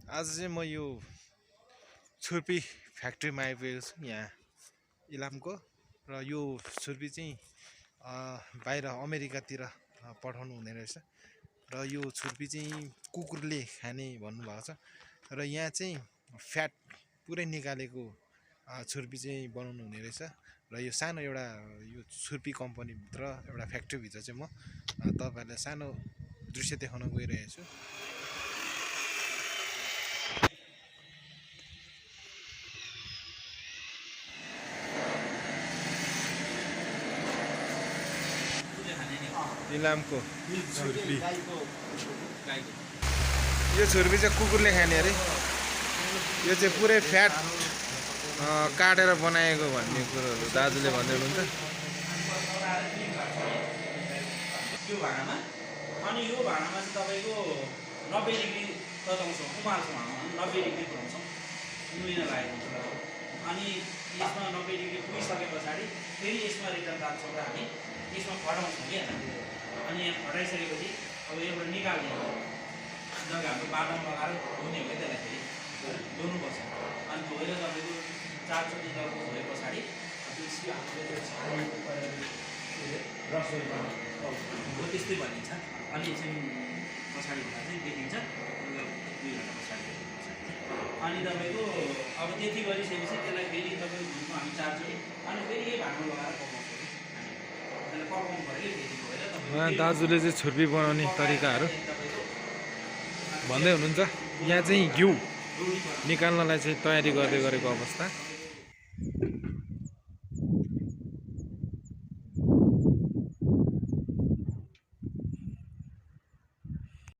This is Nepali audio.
आज चाहिँ म यो छुर्पी फ्याक्ट्रीमा आइपुगेको छु यहाँ इलामको। र यो छुर्पी चाहिँ बाहिर अमेरिकातिर पठाउनु हुने रहेछ। र यो छुर्पी चाहिँ कुकुरले खाने भन्नुभएको छ। र यहाँ चाहिँ फ्याट पुरै निकालेको छुर्पी चाहिँ बनाउनु हुने रहेछ। र यो सानो एउटा यो छुर्पी कम्पनीभित्र एउटा फ्याक्ट्रीभित्र चाहिँ म तपाईँहरूलाई सानो दृश्य देखाउन गइरहेको छु। इलामको छुर्पी, यो छुर्पी चाहिँ कुकुरले खाने अरे। यो चाहिँ पुरै फ्याट काटेर बनाएको भन्ने कुरोहरू दाजुले भन्दै हुनुहुन्छ। यो भाँडामा अनि यो भाँडामा चाहिँ तपाईँको 90 डिग्री तताउँछौँ, उमाल्छौँ, हावामा 90 डिग्री पुऱ्याउँछौँ, उम्लिन लागेको हुन्छ। अनि यसमा 90 डिग्री पुगिसके पछाडि फेरि यसमा रिटर्न राख्छौँ र हामी यसमा फटाउँछौँ कि अनि यहाँ फटाइसकेपछि अब एउटा निकाल्ने जग्गा हाम्रो बादाम लगाएर धुने हो त्यसलाई फेरि धुनुपर्छ। अनि धोएर तपाईँको 4 चोटि जलको धोए पछाडि रसोई हो त्यस्तै भनिन्छ। अनि चाहिँ पछाडि हुँदा चाहिँ देखिन्छ 2 घन्टा पछाडि। अनि तपाईँको अब त्यति गरिसकेपछि त्यसलाई फेरि तपाईँको धुनमा हामी 4 चोटि अनि फेरि यही भाँडो लगाएर पकाउँछौँ। त्यसलाई पकाउनु पऱ्यो फेरि धोएर तपाईँ दाजुले चाहिँ छुर्पी बनाउने तरिकाहरू भन्दै हुनुहुन्छ। यहाँ चाहिँ घिउ निकाल्नलाई चाहिँ तयारी गर्दै गरेको अवस्था।